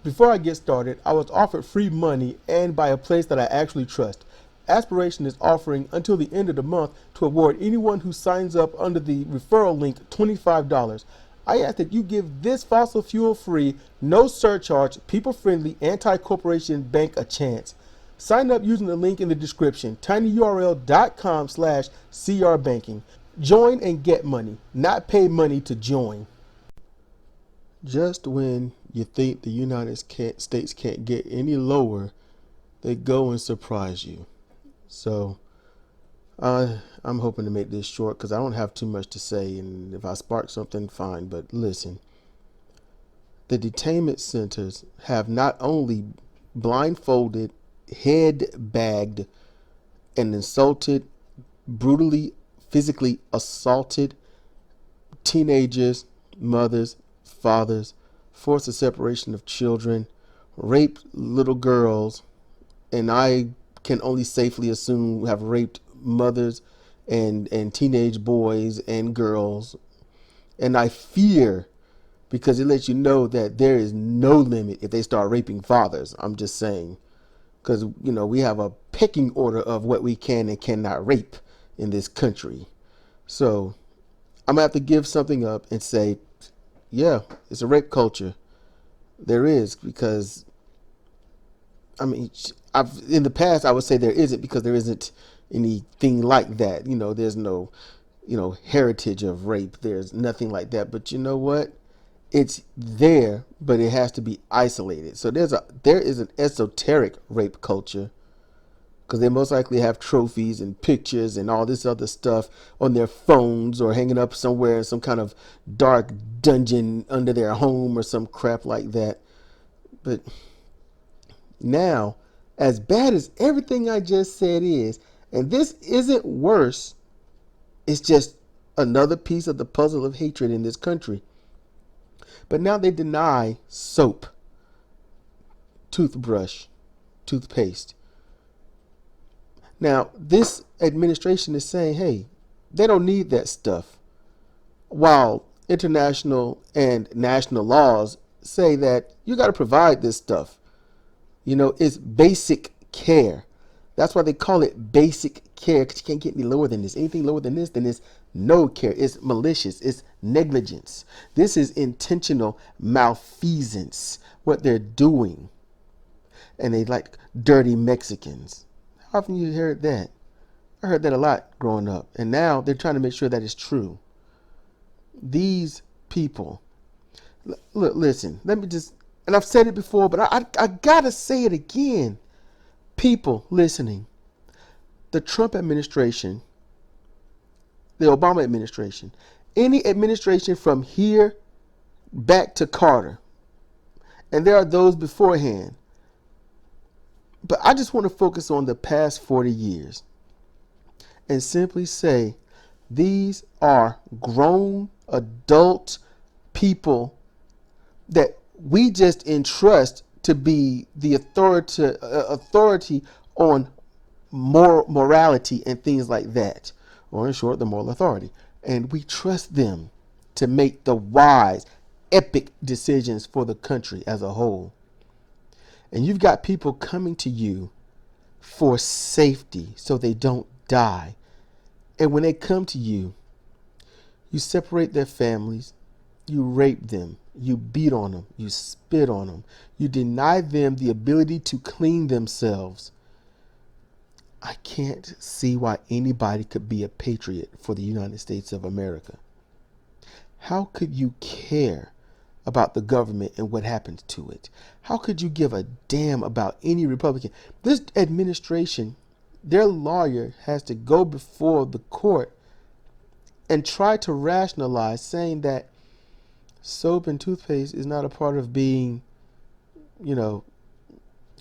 Before I get started, I was offered free money and by a place that I actually trust. Aspiration is offering until the end of the month to award anyone who signs up under the referral link $25. I ask that you give this fossil fuel free, no surcharge, people friendly, anti corporation bank a chance. Sign up using the link in the description, tinyurl.com/crbanking. Join and get money, not pay money to join. Just when you think the United States can't get any lower, they go and surprise you. So I'm hoping to make this short because I don't have too much to say. And if I spark something, fine. But listen, the detainment centers have not only blindfolded, head bagged, and insulted, brutally, physically assaulted teenagers, mothers, fathers, forced the separation of children, raped little girls, and I can only safely assume have raped mothers and teenage boys and girls. And I fear, because it lets you know that there is no limit if they start raping fathers. I'm just saying, because we have a pecking order of what we can and cannot rape in this country. So I'm gonna have to give something up and say, yeah, it's a rape culture. There is, because in the past I would say there isn't because there isn't anything like that. There's no, heritage of rape. There's nothing like that. But you know what? It's there, but it has to be isolated. So there is an esoteric rape culture, because they most likely have trophies and pictures and all this other stuff on their phones or hanging up somewhere in some kind of dark dungeon under their home or some crap like that. But now, as bad as everything I just said is, and this isn't worse, it's just another piece of the puzzle of hatred in this country. But now they deny soap, toothbrush, toothpaste. Now, this administration is saying, hey, they don't need that stuff, while international and national laws say that you got to provide this stuff. It's basic care. That's why they call it basic care, because you can't get any lower than this. Anything lower than this, then it's no care. It's malicious. It's negligence. This is intentional malfeasance, what they're doing. And they like dirty Mexicans. How often you heard that? I heard that a lot growing up. And now they're trying to make sure that it's true. These people, look, listen, let me just, and I've said it before, but I gotta say it again. People listening, the Trump administration, the Obama administration, any administration from here back to Carter, and there are those beforehand, but I just want to focus on the past 40 years and simply say these are grown adult people that we just entrust to be the authority on morality and things like that, or in short, the moral authority. And we trust them to make the wise, epic decisions for the country as a whole. And you've got people coming to you for safety so they don't die. And when they come to you, you separate their families, you rape them, you beat on them, you spit on them, you deny them the ability to clean themselves. I can't see why anybody could be a patriot for the United States of America. How could you care about the government and what happens to it? How could you give a damn about any Republican? This administration, their lawyer has to go before the court and try to rationalize saying that soap and toothpaste is not a part of being,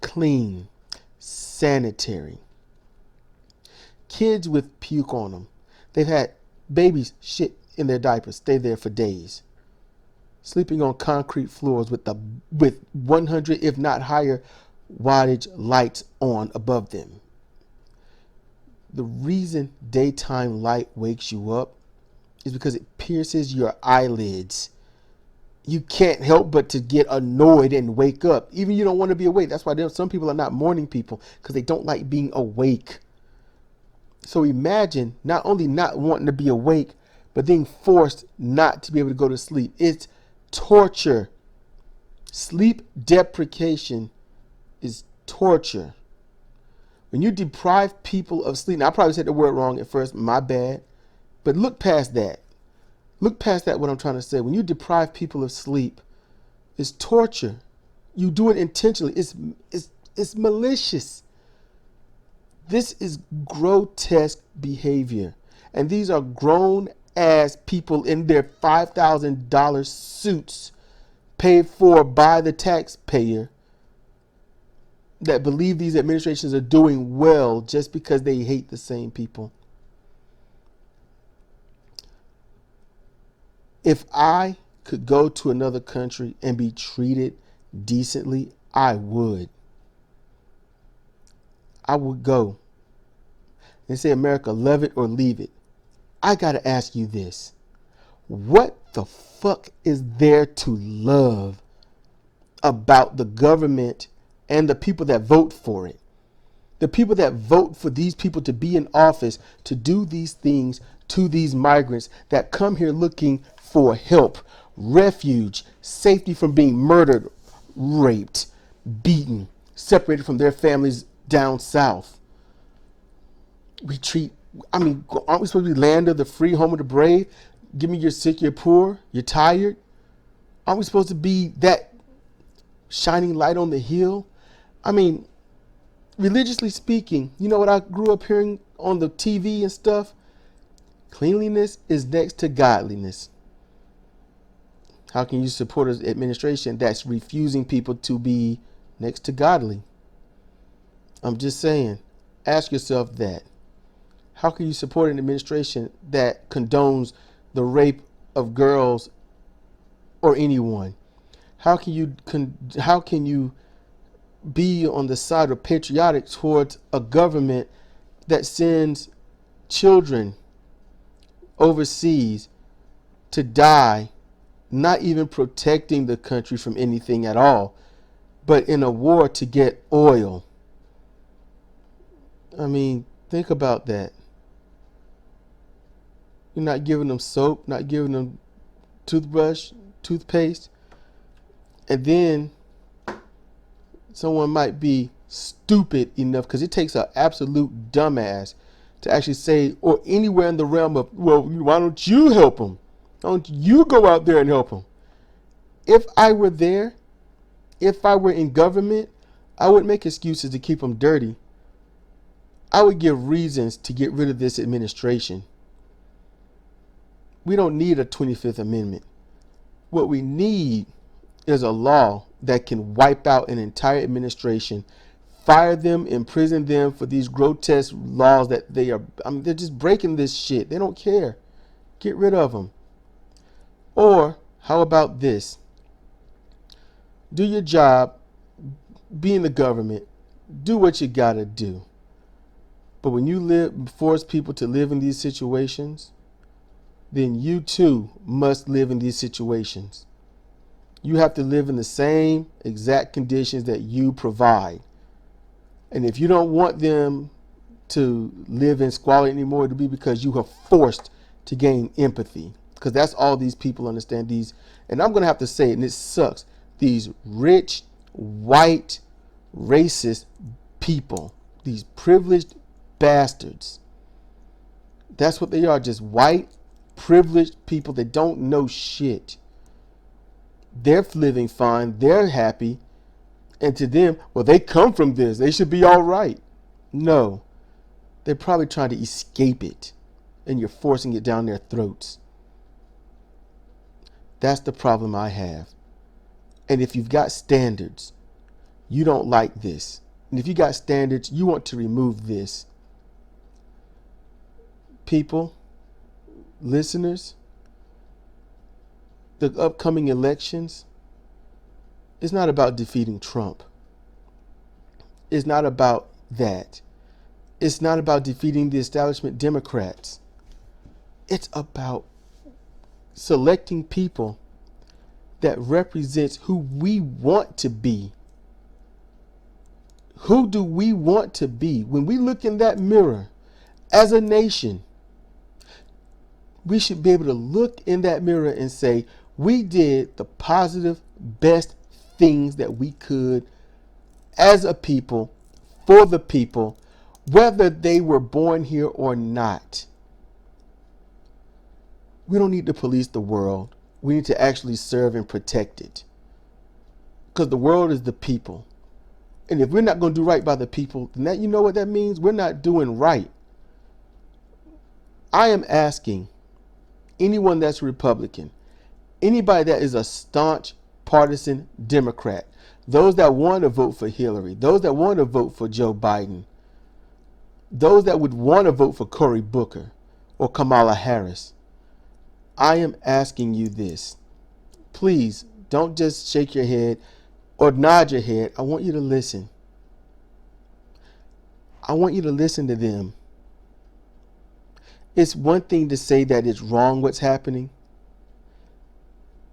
clean, sanitary. Kids with puke on them. They've had babies shit in their diapers, stay there for days. Sleeping on concrete floors with 100, if not higher, wattage lights on above them. The reason daytime light wakes you up is because it pierces your eyelids. you can't help but to get annoyed and wake up. Even you don't want to be awake. That's why some people are not morning people, because they don't like being awake. So imagine not only not wanting to be awake, but being forced not to be able to go to sleep. It's torture. Sleep deprivation is torture. When you deprive people of sleep, now I probably said the word wrong at first, my bad, but look past that. Look past that, what I'm trying to say. When you deprive people of sleep, it's torture. You do it intentionally. It's malicious. This is grotesque behavior. And these are grown ass people in their $5,000 suits paid for by the taxpayer that believe these administrations are doing well just because they hate the same people. If I could go to another country and be treated decently, I would. I would go. They say, America, love it or leave it. I got to ask you this. What the fuck is there to love about the government and the people that vote for it? The people that vote for these people to be in office, to do these things to these migrants that come here looking for help, refuge, safety from being murdered, raped, beaten, separated from their families down south. Aren't we supposed to be land of the free, home of the brave? Give me your sick, you're poor, you're tired. Aren't we supposed to be that shining light on the hill? I mean, religiously speaking, you know what I grew up hearing on the TV and stuff? Cleanliness is next to godliness. How can you support an administration that's refusing people to be next to godly? I'm just saying, ask yourself that. How can you support an administration that condones the rape of girls or anyone? How can you be on the side of patriotic towards a government that sends children overseas to die, not even protecting the country from anything at all, but in a war to get oil? I mean, think about that. You're not giving them soap, not giving them toothbrush, toothpaste, and then someone might be stupid enough, because it takes an absolute dumbass to actually say, or anywhere in the realm of, well, why don't you help them? Why don't you go out there and help them? If I were there, if I were in government, I would make excuses to keep them dirty. I would give reasons to get rid of this administration. We don't need a 25th Amendment. What we need is a law that can wipe out an entire administration, fire them, imprison them for these grotesque laws that they're just breaking this shit. They don't care. Get rid of them. Or how about this? Do your job, be in the government, do what you gotta do. But when you force people to live in these situations, then you too must live in these situations. You have to live in the same exact conditions that you provide. And if you don't want them to live in squalor anymore, it'll be because you have forced to gain empathy. Because that's all these people understand. And I'm going to have to say it, and it sucks, these rich, white, racist people, these privileged bastards. That's what they are, just white, privileged people that don't know shit. They're living fine, they're happy, and to them, well, they come from this, they should be all right. No, they're probably trying to escape it, and you're forcing it down their throats. That's the problem I have. And if you've got standards, you don't like this. And if you got standards, you want to remove this. People, listeners, the upcoming elections is not about defeating Trump. It's not about that. It's not about defeating the establishment Democrats. It's about selecting people that represents who we want to be. Who do we want to be? When we look in that mirror as a nation, we should be able to look in that mirror and say, we did the positive, best things that we could as a people, for the people, whether they were born here or not. We don't need to police the world. We need to actually serve and protect it. Because the world is the people. And if we're not going to do right by the people, then that, you know what that means? We're not doing right. I am asking anyone that's Republican, anybody that is a staunch partisan Democrat, those that want to vote for Hillary, those that want to vote for Joe Biden, those that would want to vote for Cory Booker or Kamala Harris, I am asking you this. Please don't just shake your head or nod your head. I want you to listen. I want you to listen to them. It's one thing to say that it's wrong what's happening.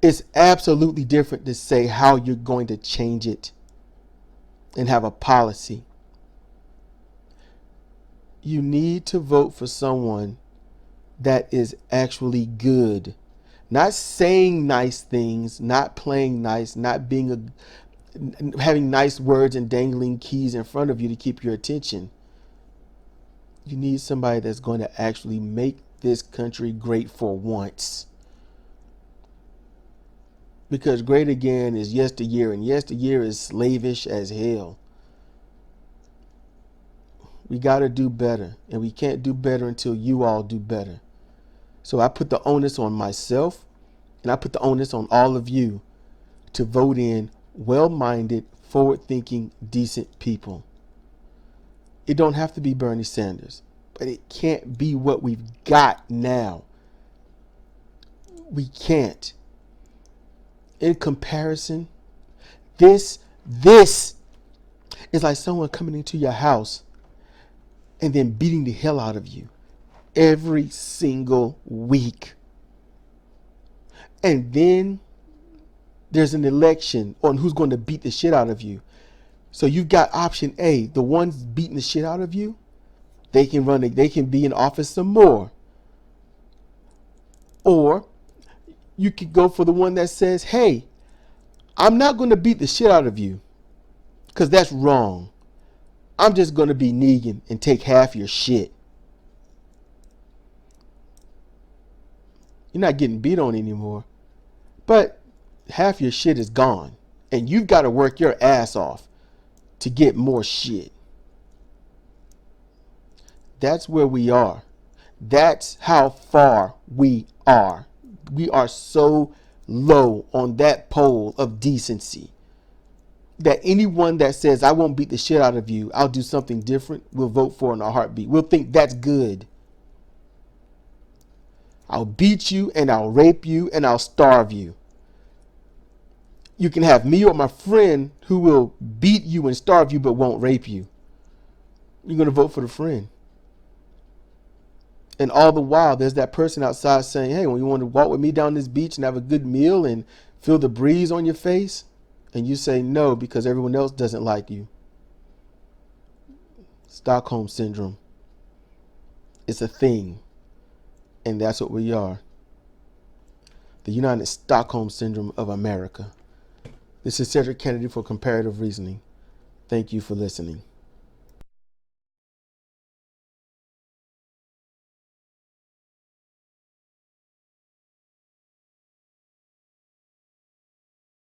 It's absolutely different to say how you're going to change it and have a policy. You need to vote for someone that is actually good. Not saying nice things, not playing nice, not being having nice words and dangling keys in front of you to keep your attention. You need somebody that's going to actually make this country great for once. Because great again is yesteryear, and yesteryear is slavish as hell. We got to do better, and we can't do better until you all do better. So I put the onus on myself, and I put the onus on all of you to vote in well-minded, forward-thinking, decent people. It don't have to be Bernie Sanders, but it can't be what we've got now. We can't. In comparison, this is like someone coming into your house and then beating the hell out of you every single week. And then there's an election on who's going to beat the shit out of you. So you've got option A, the ones beating the shit out of you, they can be in office some more. Or you could go for the one that says, hey, I'm not going to beat the shit out of you because that's wrong. I'm just going to be Negan and take half your shit. You're not getting beat on anymore, but half your shit is gone, and you've got to work your ass off to get more shit. That's where we are. That's how far we are. We are so low on that pole of decency that anyone that says, I won't beat the shit out of you, I'll do something different, we'll vote for in a heartbeat. We'll think that's good. I'll beat you and I'll rape you and I'll starve you. You can have me or my friend who will beat you and starve you but won't rape you. You're going to vote for the friend. And all the while, there's that person outside saying, hey, when you want to walk with me down this beach and have a good meal and feel the breeze on your face, and you say no because everyone else doesn't like you. Stockholm Syndrome. It's a thing. And that's what we are. The United Stockholm Syndrome of America. This is Cedric Kennedy for Comparative Reasoning. Thank you for listening.